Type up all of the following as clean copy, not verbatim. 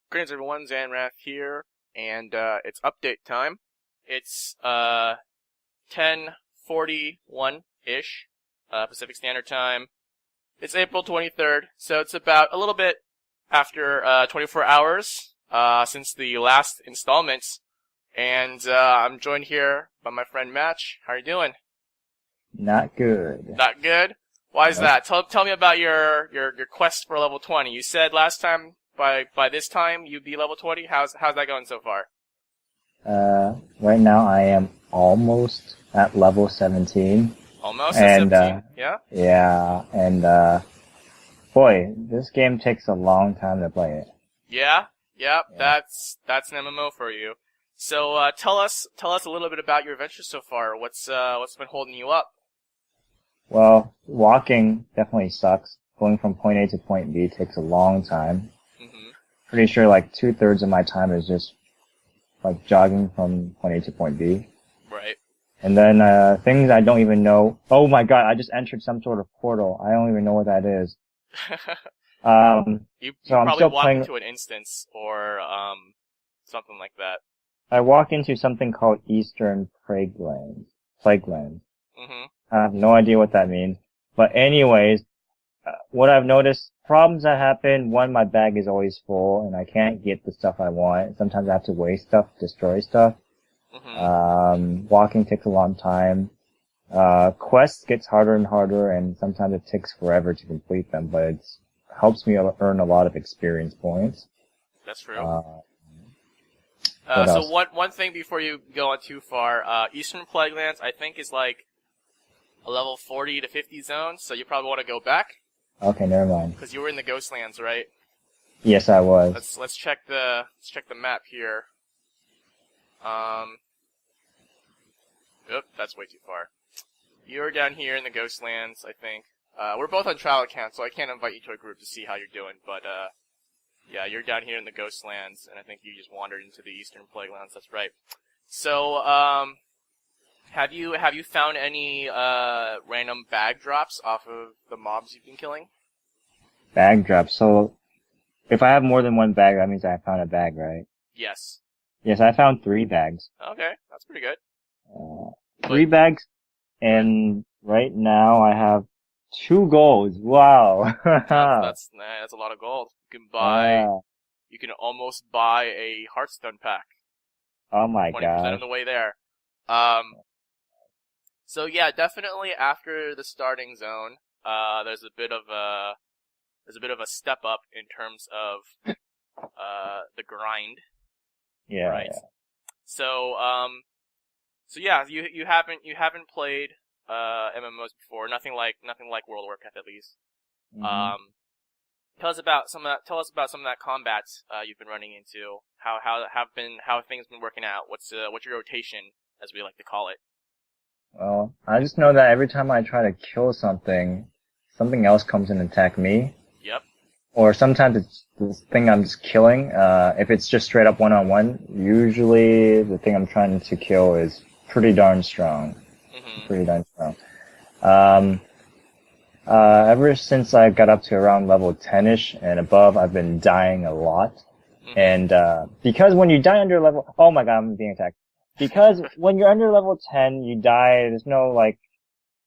Greetings everyone, Zannrath here, and it's update time. It's 10:41-ish Pacific Standard Time. It's April 23rd, so it's about a little bit after 24 hours since the last installment, and I'm joined here by my friend Match. How are you doing? Not good. Not good? Why is Nope. that? Tell me about your quest for level 20. You said last time by this time you'd be level 20. How's that going so far? Right now I am almost at level 17. Almost at And, 17. Yeah? yeah, and, boy, this game takes a long time to play it. Yeah? Yep, Yeah. that's an MMO for you. So tell us a little bit about your adventure so far. What's been holding you up? Well, walking definitely sucks. Going from point A to point B takes a long time. Mhm. Pretty sure like 2/3 of my time is just like jogging from point A to point B. Right. And then, things I don't even know. Oh my god, I just entered some sort of portal. I don't even know what that is. You So I'm probably still walk playing. into an instance or something like that. I walk into something called Eastern Plaguelands. Plaguelands. Mhm. I have no idea what that means. But anyways, what I've noticed, problems that happen, one, my bag is always full and I can't get the stuff I want. Sometimes I have to waste stuff, destroy stuff. Mhm. Walking takes a long time. Quests gets harder and harder and sometimes it takes forever to complete them, but it helps me earn a lot of experience points. That's true. What So else? one thing before you go on too far, Eastern Plaguelands I think is like a level 40 to 50 zone, so you probably want to go back Okay, never mind. because you were in the Ghostlands, right? Yes, I was. Let's check the map here. Oop, that's way too far. You're down here in the Ghostlands, I think. We're both on trial account, so I can't invite you to a group to see how you're doing, but yeah, you're down here in the Ghostlands, and I think you just wandered into the Eastern Plaguelands. That's right. So, have you found any random bag drops off of the mobs you've been killing? Bag drop. So, if I have more than one bag, that means I found a bag, right? Yes. Yes, I found 3 bags. Okay, that's pretty good. Uh, But 3 bags, and right now I have 2 golds. Wow. that's a lot of gold. Ah, You can almost buy a Hearthstone pack. oh my 20% of gosh. the way there. Um, so yeah, definitely after the starting zone, there's a bit of a step up in terms of the grind, Yeah, right? yeah. So so yeah, you haven't played MMOs before, nothing like World of Warcraft at least. hmm Um, tell us about some of that combat you've been running into. How have things been working out? What's your rotation, as we like to call it? Well, I just know that every time I try to kill something, something else comes and attack me. Yep. Or sometimes it's the thing I'm just killing. If it's just straight up one-on-one, usually the thing I'm trying to kill is pretty darn strong. Mhm. Pretty darn strong. Um, ever since I got up to around level 10-ish and above, I've been dying a lot. Mhm. And, because when you die under level, oh my god, I'm being attacked. Because when you're under level 10, you die, there's no, like,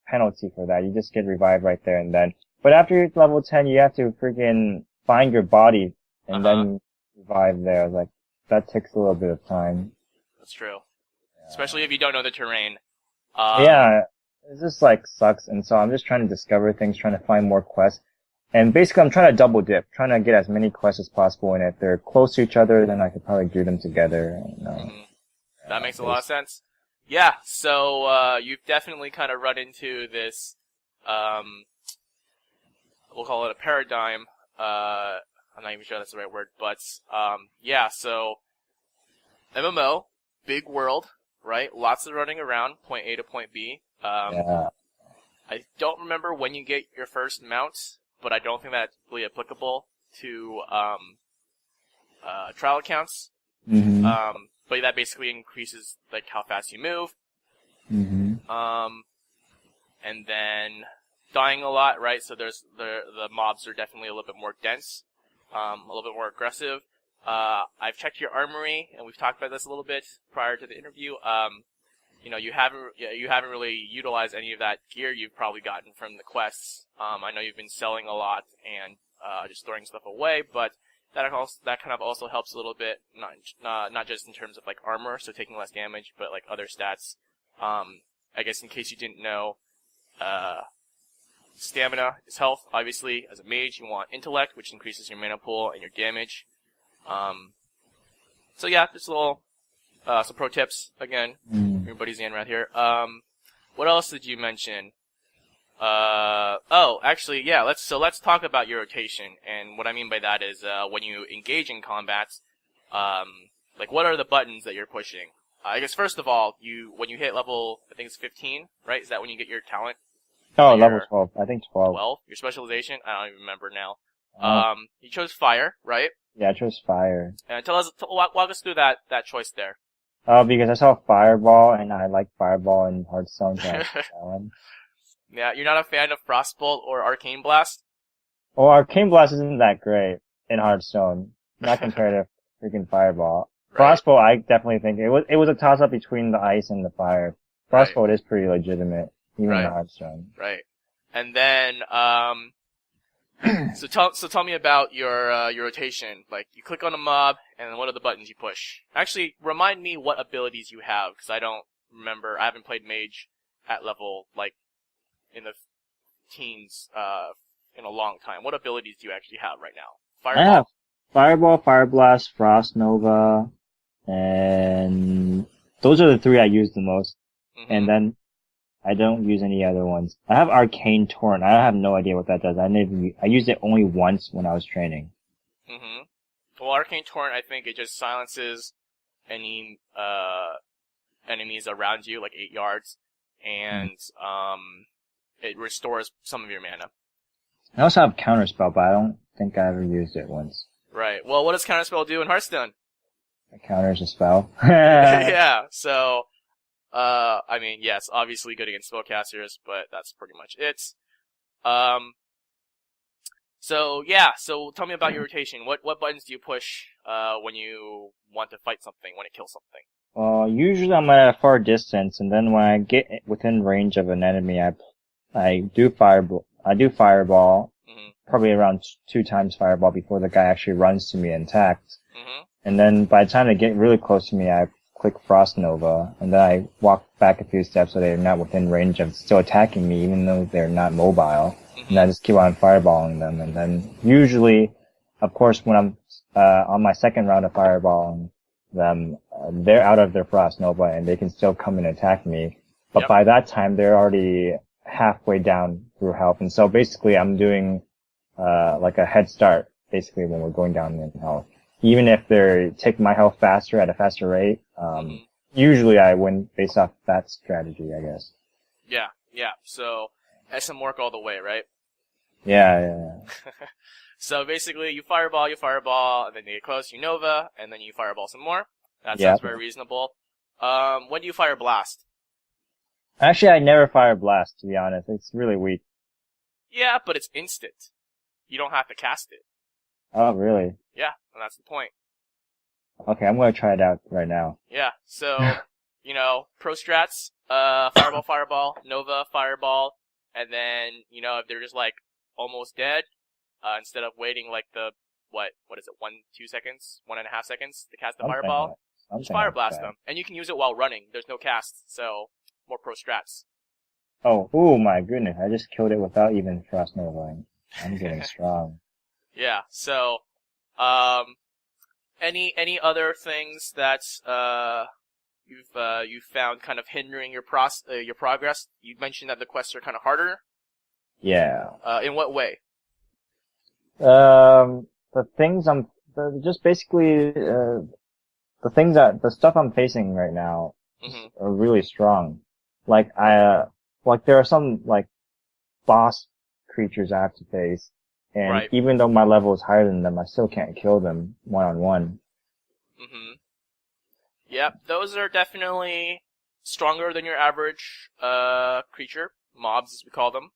penalty for that. You just get revived right there and then. But after you're level 10, you have to freaking find your body and Uh-huh. then revive there. Like, that takes a little bit of time. That's true. Especially if you don't know the terrain. Yeah, it just like sucks. And so I'm just trying to discover things, trying to find more quests. And basically I'm trying to double dip, trying to get as many quests as possible. And if they're close to each other, then I could probably do them together. And, Mhm. That makes a lot of sense. Yeah, so you've definitely kind of run into this, we'll call it a paradigm. I'm not even sure that's the right word, but yeah. So MMO, big world, right? Lots of running around, point A to point B. yeah. I don't remember when you get your first mount, but I don't think that's really applicable to trial accounts. hmm But that basically increases like how fast you move. hmm And then dying a lot, right? So there's the mobs are definitely a little bit more dense, a little bit more aggressive. I've checked your armory, and we've talked about this a little bit prior to the interview. You haven't really utilized any of that gear you've probably gotten from the quests. I know you've been selling a lot and just throwing stuff away, but that kind of also helps a little bit, not just in terms of like armor, so taking less damage, but like other stats. I guess in case you didn't know, stamina is health. Obviously, as a mage, you want intellect, which increases your mana pool and your damage. So yeah, just a little some pro tips again. Your buddy Zannrath here. What else did you mention? Actually, yeah. Let's talk about your rotation. And what I mean by that is when you engage in combat, like what are the buttons that you're pushing? I guess first of all, when you hit level, I think it's 15, right? Is that when you get your talent? Oh, level 12. I think 12. 12? Your specialization? I don't even remember now. You chose fire, right? Yeah, I chose fire. And walk us through that choice there. Oh, because I saw fireball and I like fireball in Hearthstone, so I chose that one. Yeah, you're not a fan of Frostbolt or Arcane Blast? Well, Arcane Blast isn't that great in Hearthstone. Not compared to freaking fireball. Right. Frostbolt, I definitely think it was a toss up between the ice and the fire. Frostbolt is pretty legitimate, even in Hearthstone. Right. And then, so tell me about your rotation. Like, you click on a mob, and then what are the buttons you push? Actually, remind me what abilities you have, because I don't remember. I haven't played mage at level, like, in the teens, in a long time. What abilities do you actually have right now? Fireball? I have Fireball, Fire Blast, Frost Nova, and those are the three I use the most. Mm-hmm. And then I don't use any other ones. I have Arcane Torrent. I have no idea what that does. I used it only once when I was training. Mm-hmm. Well, Arcane Torrent, I think it just silences any enemies around you, like 8 yards, and it restores some of your mana. I also have Counterspell, but I don't think I ever used it once. Right. Well, what does Counterspell do in Hearthstone? It counters a spell. Yeah, so, I mean, yes, obviously good against spellcasters, but that's pretty much it. So tell me about your rotation. What buttons do you push, when you want to fight something, when it kills something? Usually I'm at a far distance, and then when I get within range of an enemy, I do fireball, probably around 2 times fireball before the guy actually runs to me and attacks. Mm-hmm. And then by the time they get really close to me, I click Frost Nova, and then I walk back a few steps so they're not within range of still attacking me, even though they're not mobile. Mm-hmm. And I just keep on fireballing them, and then usually, of course, when I'm on my second round of fireballing them, they're out of their Frost Nova, and they can still come and attack me. But by that time, they're already halfway down through health, and so basically I'm doing like a head start, basically, when we're going down in health. Even if they take my health faster at a faster rate, usually I win based off that strategy, I guess. Yeah. So, SM work all the way, right? Yeah. So basically, you fireball, and then you get close, you Nova, and then you fireball some more. That sounds very reasonable. When do you fire Blast? Actually, I never fire Blast, to be honest. It's really weak. Yeah, but it's instant. You don't have to cast it. Oh, really? Yeah, and that's the point. Okay, I'm gonna try it out right now. Yeah, so, pro strats, fireball, Nova, fireball, and then, if they're just, like, almost dead, instead of waiting, like, what is it, 2 seconds, 1.5 seconds to cast the fireball, just fire blast them. And you can use it while running. There's no cast, so more pro strats. Oh my goodness, I just killed it without even Frost Novaing. I'm getting strong. Yeah, so, any other things that, you've found kind of hindering your progress? You mentioned that the quests are kind of harder. Yeah. In what way? The stuff I'm facing right now are really strong. Like there are some, like, boss creatures I have to face, and even though my level is higher than them, I still can't kill them one-on-one. Mm-hmm. Yep, those are definitely stronger than your average, creature. Mobs, as we call them.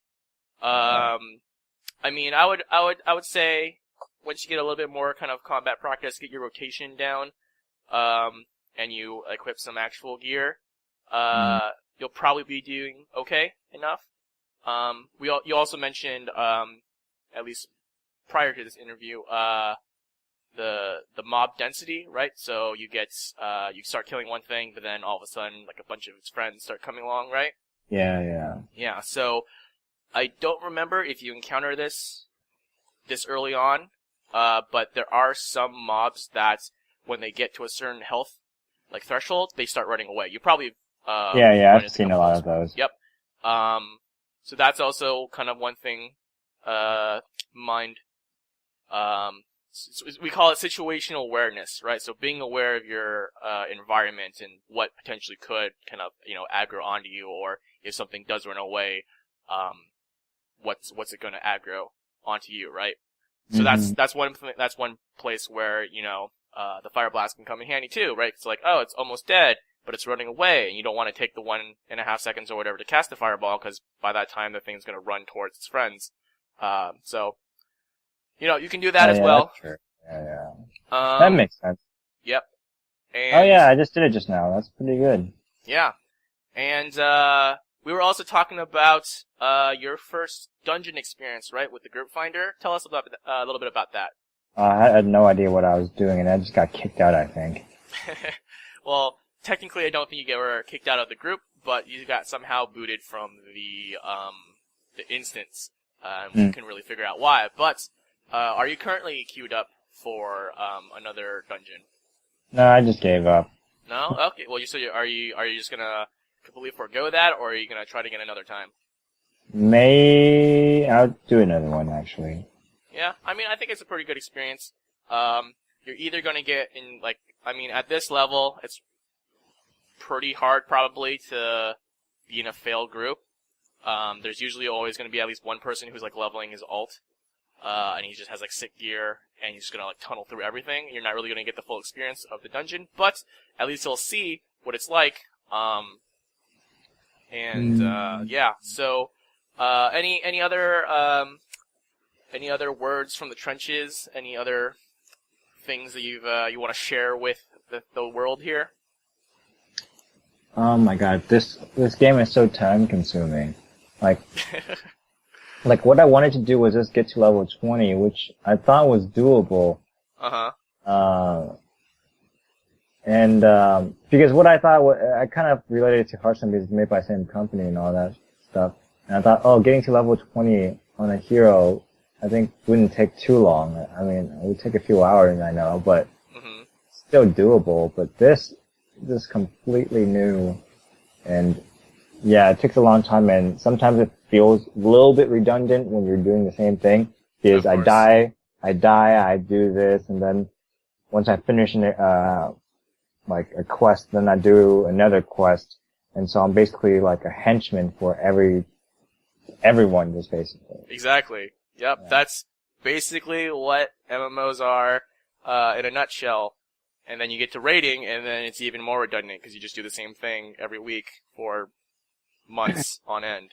I mean, I would say once you get a little bit more kind of combat practice, get your rotation down, and you equip some actual gear, you'll probably be doing okay enough. You also mentioned, at least prior to this interview, the mob density, right? So you start killing one thing, but then all of a sudden, like a bunch of its friends start coming along, right? Yeah. Yeah, so I don't remember if you encounter this early on, but there are some mobs that when they get to a certain health threshold, they start running away. You probably I've seen a lot of those. Yep. So that's also kind of one thing mind. We call it situational awareness, right? So being aware of your environment and what potentially could kind of aggro onto you, or if something does run away, what's it going to aggro onto you, right? So that's one place where the fire blast can come in handy too, right? It's like, oh, it's almost dead, but it's running away, and you don't want to take the 1.5 seconds or whatever to cast the fireball, because by that time the thing's going to run towards its friends. So you can do that as well. That's true. Yeah. That makes sense. Yep. And, I just did it just now. That's pretty good. Yeah. And we were also talking about your first dungeon experience, right, with the group finder. Tell us a little bit about that. I had no idea what I was doing, and I just got kicked out, I think. Well, technically, I don't think you were kicked out of the group, but you got somehow booted from the instance. We couldn't really figure out why. But are you currently queued up for another dungeon? No, I just gave up. No? Okay. Well, are you just gonna completely forego that, or are you gonna try to get another time? I'll do another one, actually. Yeah, I mean, I think it's a pretty good experience. You're either gonna get at this level, it's pretty hard probably to be in a failed group. There's usually always gonna be at least one person who's leveling his ult, and he just has sick gear, and he's just gonna tunnel through everything. You're not really gonna get the full experience of the dungeon, but at least he'll see what it's like. Yeah. So, any other words from the trenches? Any other things that you want to share with the world here? Oh my god, this game is so time consuming. What I wanted to do was just get to level 20, which I thought was doable. Because what I thought I kind of related it to Hearthstone because it's made by the same company and all that stuff. And I thought, getting to level 20 on a hero, I think wouldn't take too long. I mean, it would take a few hours, I know, but still doable. But this is completely new, and yeah, it takes a long time, and sometimes it feels a little bit redundant when you're doing the same thing. Because I die, I do this, and then once I finish a quest, then I do another quest, and so I'm basically like a henchman for everyone, just basically. Exactly. Yep, yeah. That's basically what MMOs are in a nutshell. And then you get to raiding, and then it's even more redundant because you just do the same thing every week for months on end.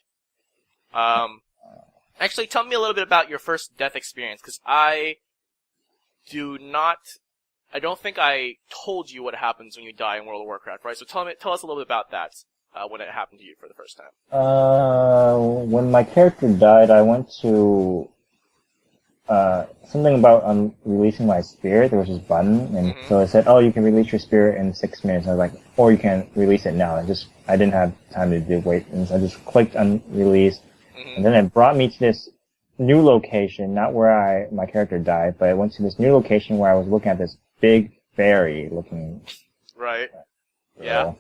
Actually, tell me a little bit about your first death experience, because I don't think I told you what happens when you die in World of Warcraft, right? So tell us a little bit about that, when it happened to you for the first time. When my character died, I went to something about releasing my spirit. There was this button, and so it said, you can release your spirit in 6 minutes. I was like, or you can release it now. I didn't have time to wait, and so I just clicked on release, and then it brought me to this new location, not where my character died, but I went to this new location where I was looking at this big fairy looking. Right. Yeah.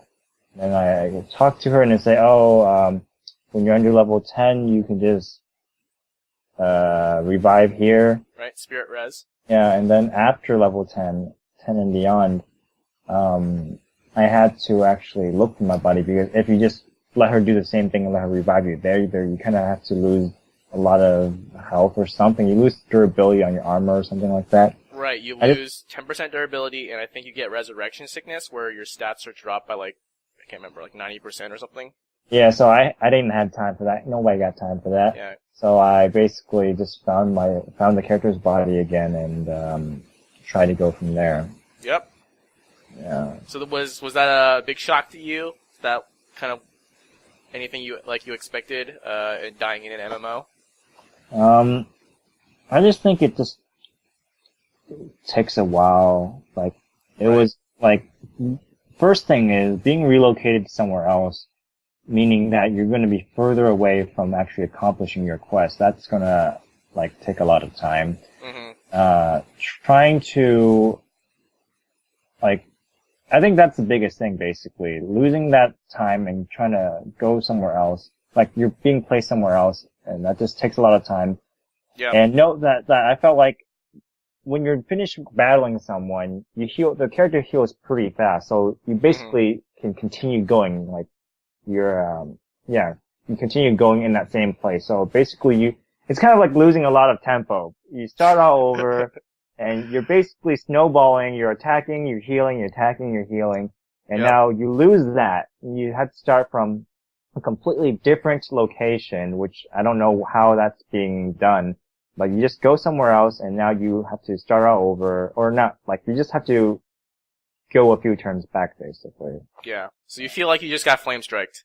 Then I talked to her and they say, when you're under level 10, you can just revive here. Right, spirit res. Yeah, and then after level 10 and beyond, I had to actually look for my body, because if you just let her do the same thing and let her revive you, there you kind of have to lose a lot of health or something. You lose durability on your armor or something like that. Right, you lose 10% durability, and I think you get resurrection sickness, where your stats are dropped by I can't remember, 90% or something. Yeah, so I didn't have time for that. Nobody got time for that. Yeah. So I basically just found the character's body again and tried to go from there. Yep. Yeah. So was that a big shock to you? Is that kind of anything you expected in dying in an MMO? I just think it just takes a while. Like it was like first thing is being relocated somewhere else, meaning that you're going to be further away from actually accomplishing your quest. That's going to like take a lot of time. Mm-hmm. Trying to like I think that's the biggest thing, basically. Losing that time and trying to go somewhere else. Like, you're being placed somewhere else, and that just takes a lot of time. Yeah. And note that I felt like when you're finished battling someone, the character heals pretty fast, so you basically can continue going, like, you continue going in that same place. So basically it's kind of like losing a lot of tempo. You start all over, and you're basically snowballing, you're attacking, you're healing, you're attacking, you're healing, and now you lose that. You have to start from a completely different location, which I don't know how that's being done, but you just go somewhere else, and now you have to start all over, or not, like, you just have to go a few turns back, basically. Yeah. So you feel like you just got flame striked.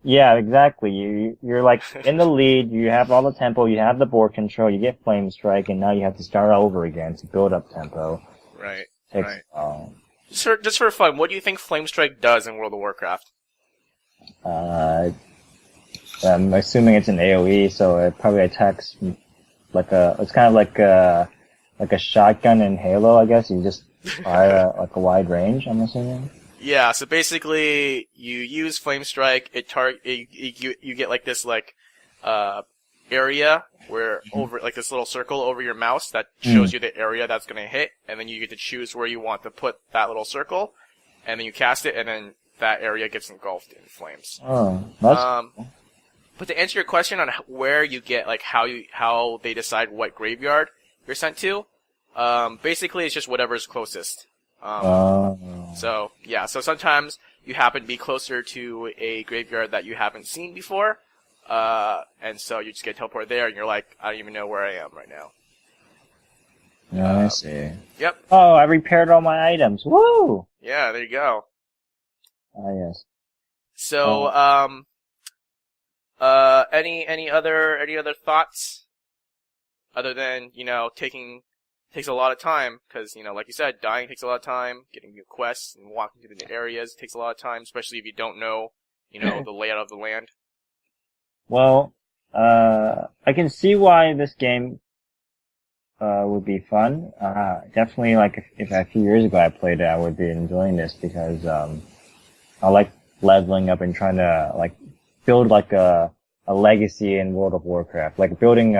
Yeah, exactly. You're like in the lead, you have all the tempo, you have the board control, you get flame strike, and now you have to start all over again to build up tempo. Right. Takes, right. Just for fun, what do you think flame strike does in World of Warcraft? I'm assuming it's an AoE, so it probably attacks it's kind of like a shotgun in Halo, I guess. You just fire like a wide range, I'm assuming. Yeah, so basically, you use Flame Strike, you get like this, area where over, like this little circle over your mouse that shows you the area that's gonna hit, and then you get to choose where you want to put that little circle, and then you cast it, and then that area gets engulfed in flames. Oh, that's but to answer your question on where you get, like, how they decide what graveyard you're sent to, basically it's just whatever's closest. So sometimes you happen to be closer to a graveyard that you haven't seen before, and so you just get teleported there, and you're like, I don't even know where I am right now. I see. Yep. Oh, I repaired all my items. Woo! Yeah, there you go. Yes. So, any other thoughts? Other than, takes a lot of time, because, like you said, dying takes a lot of time, getting new quests and walking through the new areas takes a lot of time, especially if you don't know, the layout of the land. Well, I can see why this game would be fun. Definitely, like, if a few years ago I played it, I would be enjoying this, because I like leveling up and trying to, like, build, like, a legacy in World of Warcraft. Like, building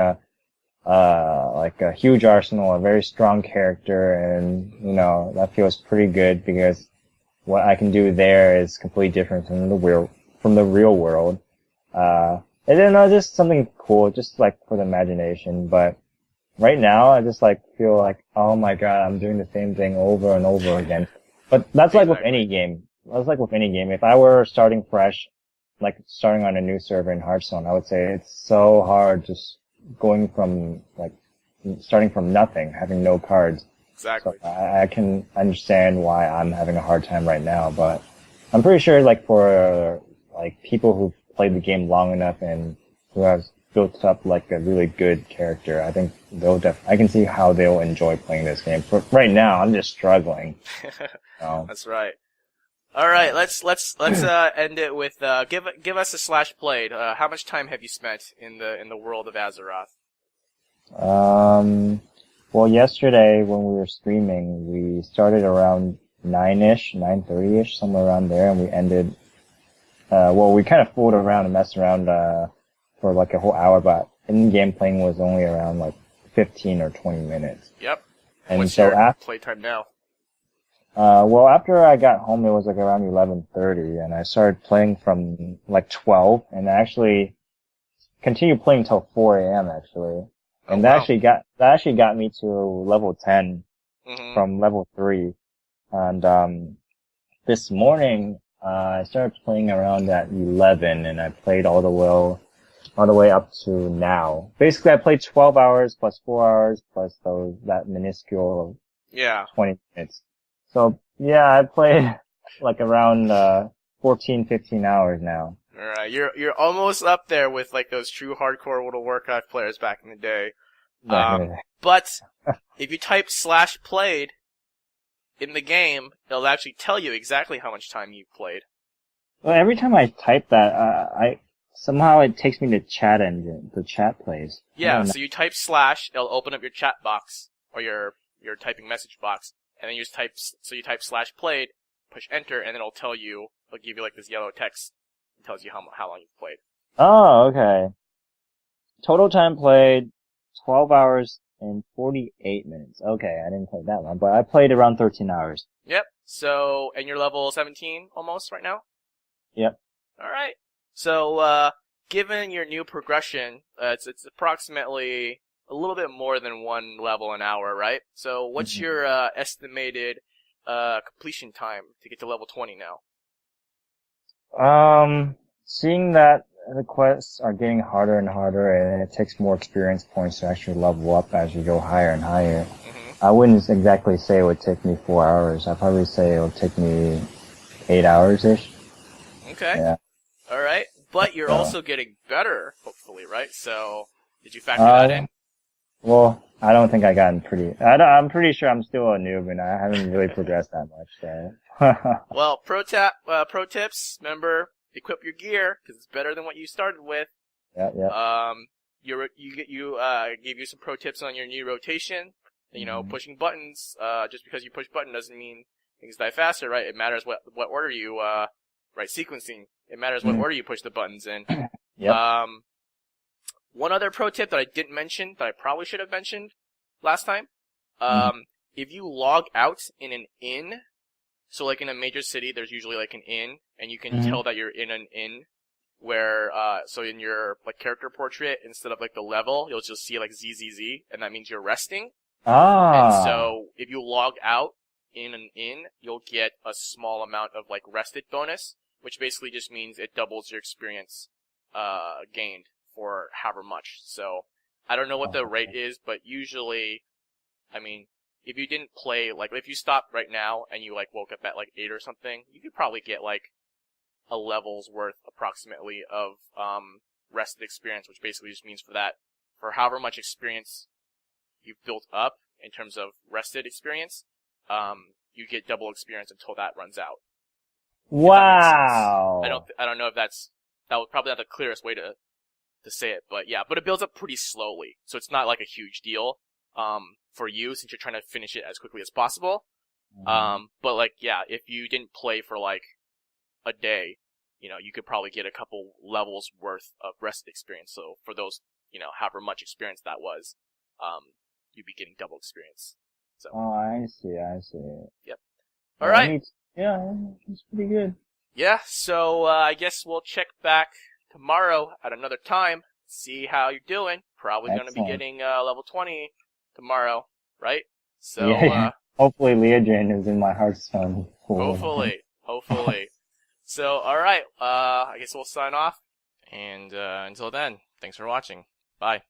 like a huge arsenal, a very strong character, and, that feels pretty good, because what I can do there is completely different from the real world. And then just something cool, just like for the imagination. But right now, I just like feel like, oh my god, I'm doing the same thing over and over again. But that's like with any game. That's like with any game. If I were starting fresh, like starting on a new server in Hearthstone, I would say it's so hard just going from, like, starting from nothing, having no cards. Exactly. So I can understand why I'm having a hard time right now, but I'm pretty sure, like, for, like, people who've played the game long enough and who have built up, like, a really good character, I think I can see how they'll enjoy playing this game. For right now, I'm just struggling. That's right. All right, let's end it with give us a slash played. How much time have you spent in the world of Azeroth? Well, yesterday when we were streaming, we started around 9:30ish, somewhere around there, and we ended. We kind of fooled around and messed around for like a whole hour, but in-game playing was only around like 15 or 20 minutes. Yep. And what's so your playtime now? After I got home, it was like around 11:30, and I started playing from like 12, and I actually continued playing till 4 a.m. actually. And that actually got me to level 10 from level 3. And this morning I started playing around at 11, and I played all the all the way up to now. Basically, I played 12 hours plus 4 hours plus that minuscule Yeah. 20 minutes. So, yeah, I played like around 14, 15 hours now. Alright, you're almost up there with like those true hardcore World of Warcraft players back in the day. But if you type /played in the game, it'll actually tell you exactly how much time you've played. Well, every time I type that, somehow it takes me to chat engine, the chat plays. Yeah, so you type /, it'll open up your chat box, or your typing message box, and then you type /played, push enter, and then it'll give you like this yellow text. It tells you how long you've played. Oh, okay. Total time played, 12 hours and 48 minutes. Okay, I didn't play that long, but I played around 13 hours. Yep, so, and you're level 17 almost right now? Yep. Alright. So, given your new progression, it's approximately a little bit more than 1 level an hour, right? So, what's your estimated completion time to get to level 20 now? Seeing that the quests are getting harder and harder, and it takes more experience points to actually level up as you go higher and higher, I wouldn't exactly say it would take me 4 hours. I'd probably say it would take me 8 hours-ish. Okay. Yeah. Alright. But you're also getting better, hopefully, right? So, did you factor that in? Well, I don't think I gotten I'm pretty sure I'm still a noob and I haven't really progressed that much, so. Well, pro tips, remember, equip your gear, because it's better than what you started with. Yeah. Gave you some pro tips on your new rotation. You know, pushing buttons, just because you push button doesn't mean things die faster, right? It matters what order you, right, sequencing. It matters what order you push the buttons in. Yep. One other pro tip that I didn't mention, that I probably should have mentioned last time, if you log out in an inn, so like in a major city, there's usually like an inn, and you can tell that you're in an inn, where, so in your, like, character portrait, instead of, like, the level, you'll just see, like, ZZZ, and that means you're resting. And so, if you log out in an inn, you'll get a small amount of, like, rested bonus, which basically just means it doubles your experience, gained for however much. So, I don't know what the rate is, but usually, I mean, if you didn't play, like, if you stopped right now, and you, like, woke up at, like, 8 or something, you could probably get, like, a level's worth, approximately, of, rested experience, which basically just means for however much experience you've built up, in terms of rested experience, you get double experience until that runs out. Wow. I don't know if that was probably not the clearest way to say it, but yeah, but it builds up pretty slowly, so it's not like a huge deal, for you, since you're trying to finish it as quickly as possible. But like, yeah, if you didn't play for like a day, you know, you could probably get a couple levels worth of rested experience. So for those, you know, however much experience that was, you'd be getting double experience. So. Oh, I see. Yep. All right. Yeah, it's pretty good. Yeah, so I guess we'll check back tomorrow at another time, see how you're doing. Probably going to be getting level 20 tomorrow, right? So yeah. Hopefully Liadrin is in my Hearthstone. Hopefully. So, alright, I guess we'll sign off, and until then, thanks for watching. Bye.